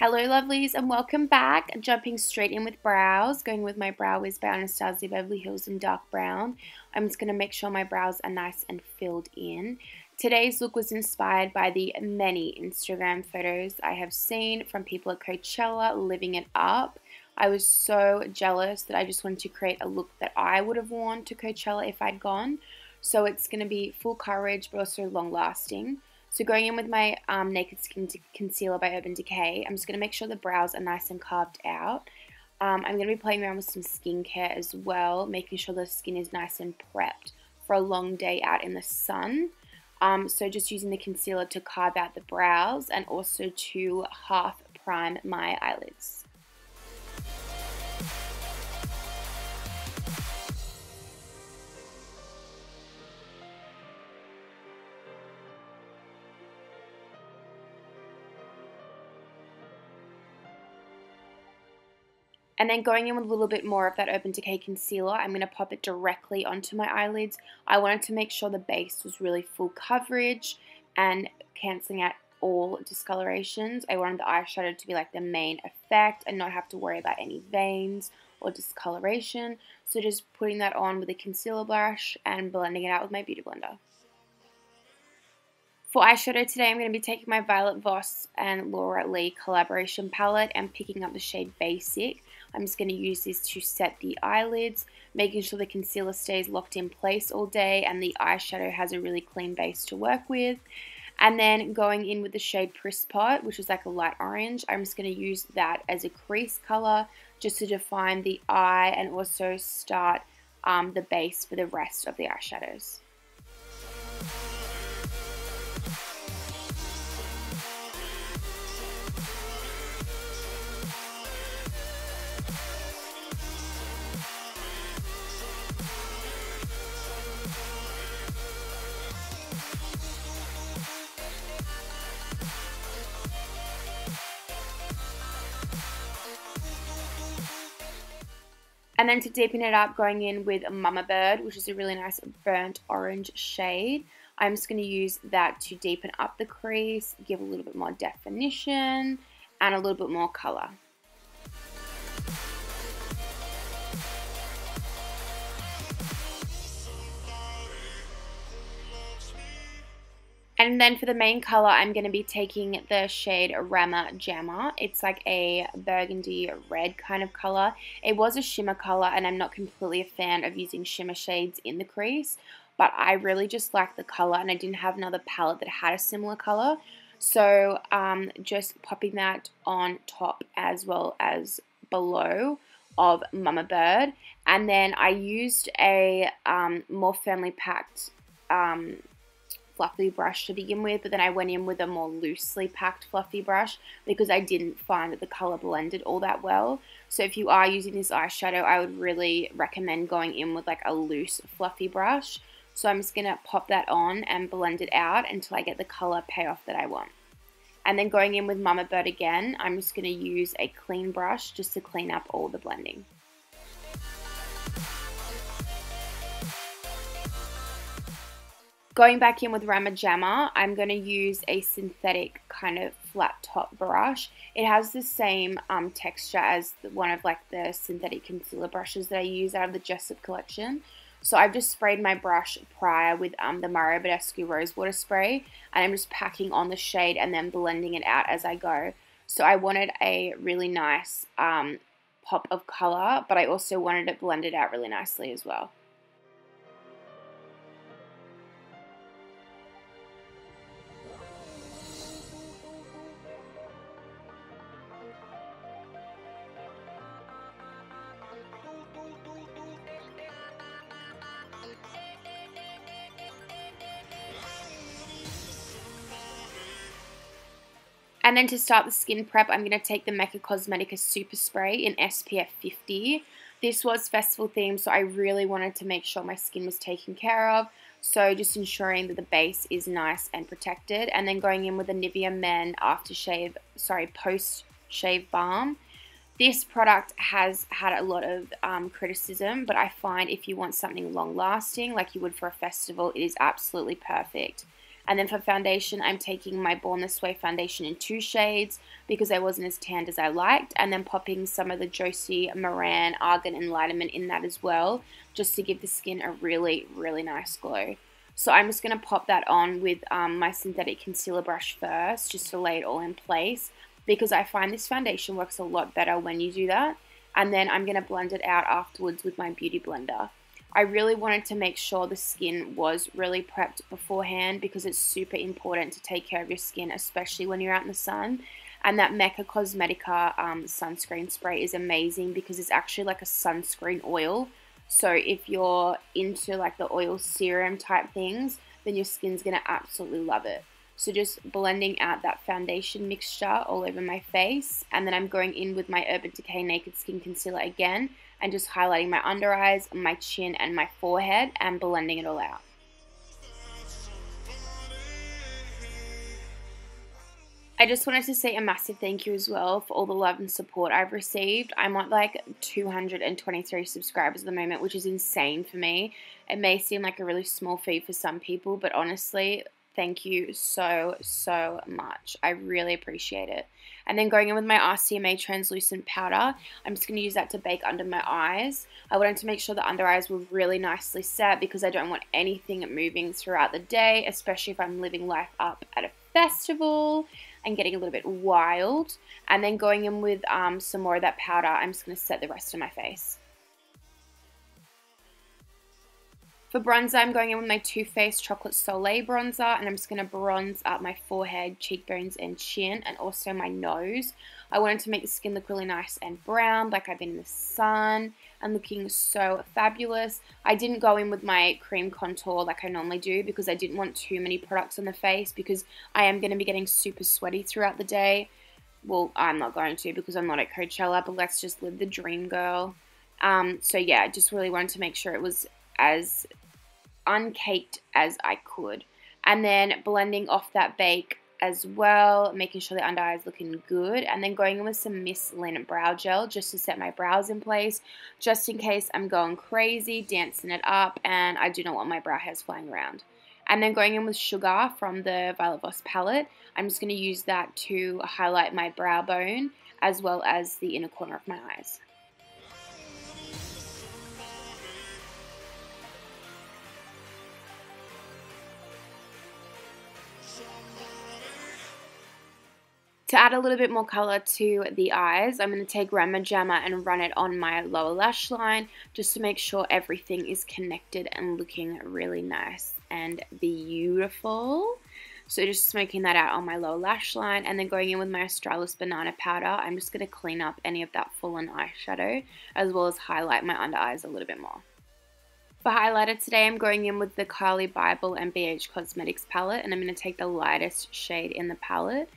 Hello lovelies and welcome back. Jumping straight in with brows, going with my Brow Wiz by Anastasia Beverly Hills in dark brown. I'm just going to make sure my brows are nice and filled in. Today's look was inspired by the many Instagram photos I have seen from people at Coachella living it up. I was so jealous that I just wanted to create a look that I would have worn to Coachella if I'd gone. So it's going to be full coverage but also long lasting. So going in with my Naked Skin Concealer by Urban Decay, I'm just going to make sure the brows are nice and carved out. I'm going to be playing around with some skincare as well, making sure the skin is nice and prepped for a long day out in the sun. So just using the concealer to carve out the brows and also to half prime my eyelids. And then going in with a little bit more of that Urban Decay concealer, I'm going to pop it directly onto my eyelids. I wanted to make sure the base was really full coverage and cancelling out all discolorations. I wanted the eyeshadow to be like the main effect and not have to worry about any veins or discoloration. So just putting that on with a concealer brush and blending it out with my beauty blender. For eyeshadow today, I'm going to be taking my Violet Voss and Laura Lee collaboration palette and picking up the shade Basic. I'm just going to use this to set the eyelids, making sure the concealer stays locked in place all day and the eyeshadow has a really clean base to work with. And then going in with the shade Prispot, which is like a light orange, I'm just going to use that as a crease color just to define the eye and also start the base for the rest of the eyeshadows. And then to deepen it up, going in with Mama Bird, which is a really nice burnt orange shade. I'm just going to use that to deepen up the crease, give a little bit more definition, and a little bit more color. And then for the main color, I'm going to be taking the shade Rama Jamma. It's like a burgundy red kind of color. It was a shimmer color, and I'm not completely a fan of using shimmer shades in the crease, but I really just like the color, and I didn't have another palette that had a similar color. So just popping that on top as well as below of Mama Bird. And then I used a more firmly packed fluffy brush to begin with, but then I went in with a more loosely packed fluffy brush because I didn't find that the color blended all that well. So if you are using this eyeshadow, I would really recommend going in with like a loose fluffy brush. So I'm just going to pop that on and blend it out until I get the color payoff that I want. And then going in with Mama Bird again, I'm just going to use a clean brush just to clean up all the blending. Going back in with Rama Jamma, I'm going to use a synthetic kind of flat top brush. It has the same texture as one of like the synthetic concealer brushes that I use out of the Jessup collection. So I've just sprayed my brush prior with the Mario Badescu Rose Water Spray, and I'm just packing on the shade and then blending it out as I go. So I wanted a really nice pop of color, but I also wanted it blended out really nicely as well. And then to start the skin prep, I'm going to take the Mecca Cosmetica Superspray in SPF 50. This was festival themed, so I really wanted to make sure my skin was taken care of. So just ensuring that the base is nice and protected. And then going in with the Nivea Men Post Shave Balm. This product has had a lot of criticism, but I find if you want something long lasting, like you would for a festival, it is absolutely perfect. And then for foundation, I'm taking my Born This Way foundation in 2 shades because I wasn't as tanned as I liked, and then popping some of the Josie, Maran, Argan Enlightenment in that as well, just to give the skin a really, really nice glow. So I'm just going to pop that on with my synthetic concealer brush first, just to lay it all in place, because I find this foundation works a lot better when you do that. And then I'm going to blend it out afterwards with my beauty blender. I really wanted to make sure the skin was really prepped beforehand because it's super important to take care of your skin, especially when you're out in the sun. And that Mecca Cosmetica sunscreen spray is amazing because it's actually like a sunscreen oil. So if you're into like the oil serum type things, then your skin's going to absolutely love it. So just blending out that foundation mixture all over my face. And then I'm going in with my Urban Decay Naked Skin Concealer again and just highlighting my under eyes, my chin, and my forehead and blending it all out. I just wanted to say a massive thank you as well for all the love and support I've received. I'm at like 223 subscribers at the moment, which is insane for me. It may seem like a really small feat for some people, but honestly, thank you so, so much. I really appreciate it. And then going in with my RCMA translucent powder, I'm just going to use that to bake under my eyes. I wanted to make sure the under eyes were really nicely set because I don't want anything moving throughout the day, especially if I'm living life up at a festival and getting a little bit wild. And then going in with some more of that powder, I'm just going to set the rest of my face. For bronzer, I'm going in with my Too Faced Chocolate Soleil bronzer, and I'm just going to bronze up my forehead, cheekbones, and chin, and also my nose. I wanted to make the skin look really nice and brown, like I've been in the sun, and looking so fabulous. I didn't go in with my cream contour like I normally do because I didn't want too many products on the face because I am going to be getting super sweaty throughout the day. Well, I'm not going to because I'm not at Coachella, but let's just live the dream, girl. So yeah, I just really wanted to make sure it was as uncaked as I could. And then blending off that bake as well, making sure the under eye is looking good, and then going in with some Miss Lin brow gel just to set my brows in place, just in case I'm going crazy, dancing it up, and I do not want my brow hairs flying around. And then going in with Sugar from the Violet Voss palette, I'm just going to use that to highlight my brow bone as well as the inner corner of my eyes. To add a little bit more color to the eyes, I'm going to take Rama Jamma and run it on my lower lash line just to make sure everything is connected and looking really nice and beautiful. So just smoking that out on my lower lash line, and then going in with my Australis banana powder, I'm just going to clean up any of that fallen eyeshadow as well as highlight my under eyes a little bit more. For highlighter today, I'm going in with the Carli, Bybel, and BH Cosmetics palette, and I'm going to take the lightest shade in the palette.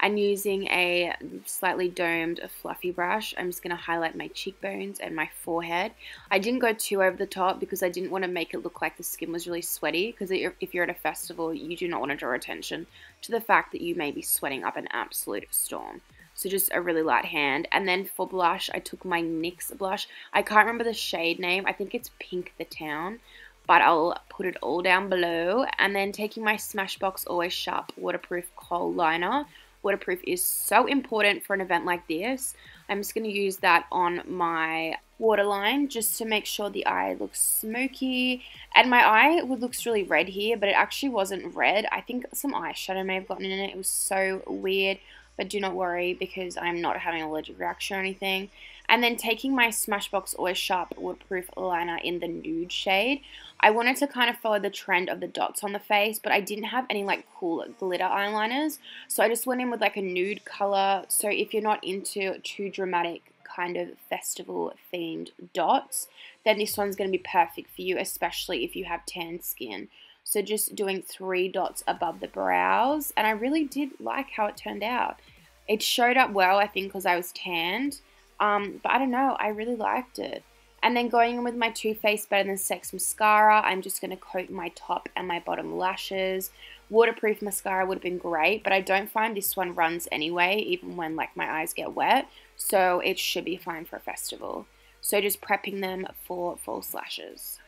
And using a slightly domed fluffy brush, I'm just going to highlight my cheekbones and my forehead. I didn't go too over the top because I didn't want to make it look like the skin was really sweaty, because if you're at a festival, you do not want to draw attention to the fact that you may be sweating up an absolute storm. So just a really light hand. And then for blush, I took my NYX blush. I can't remember the shade name. I think it's Pink the Town, but I'll put it all down below. And then taking my Smashbox Always Sharp Waterproof Kohl liner. Waterproof is so important for an event like this. I'm just going to use that on my waterline just to make sure the eye looks smoky. And my eye looks really red here, but it actually wasn't red. I think some eyeshadow may have gotten in it. It was so weird, but do not worry because I'm not having an allergic reaction or anything. And then taking my Smashbox Always Sharp Waterproof liner in the nude shade. I wanted to kind of follow the trend of the dots on the face, but I didn't have any like cool glitter eyeliners. So I just went in with like a nude color. So if you're not into too dramatic kind of festival themed dots, then this one's going to be perfect for you, especially if you have tan skin. So just doing 3 dots above the brows, and I really did like how it turned out. It showed up well, I think, because I was tanned. But I don't know, I really liked it. And then going in with my Too Faced Better Than Sex mascara, I'm just going to coat my top and my bottom lashes. Waterproof mascara would have been great, but I don't find this one runs anyway, even when like my eyes get wet. So it should be fine for a festival. So just prepping them for false lashes.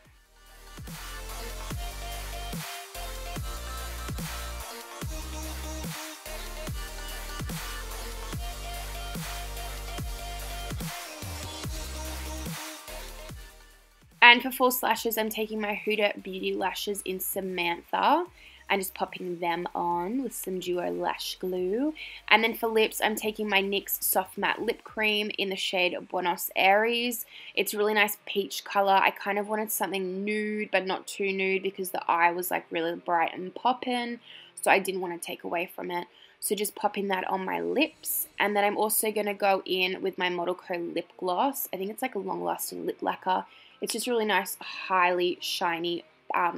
And for false lashes, I'm taking my Huda Beauty lashes in Samantha and just popping them on with some Duo Lash Glue. And then for lips, I'm taking my NYX Soft Matte Lip Cream in the shade Buenos Aires. It's a really nice peach color. I kind of wanted something nude, but not too nude because the eye was like really bright and poppin', so I didn't want to take away from it. So just popping that on my lips. And then I'm also going to go in with my Model Co lip gloss. I think it's like a long-lasting lip lacquer. It's just really nice, highly shiny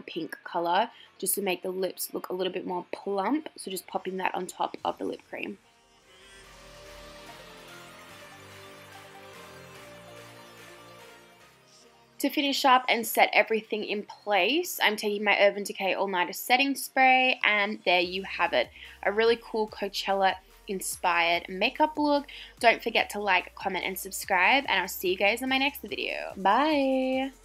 pink color, just to make the lips look a little bit more plump. So just popping that on top of the lip cream. To finish up and set everything in place, I'm taking my Urban Decay All Nighter Setting Spray, and there you have it. A really cool Coachella inspired makeup look. Don't forget to like, comment, and subscribe, and I'll see you guys in my next video. Bye!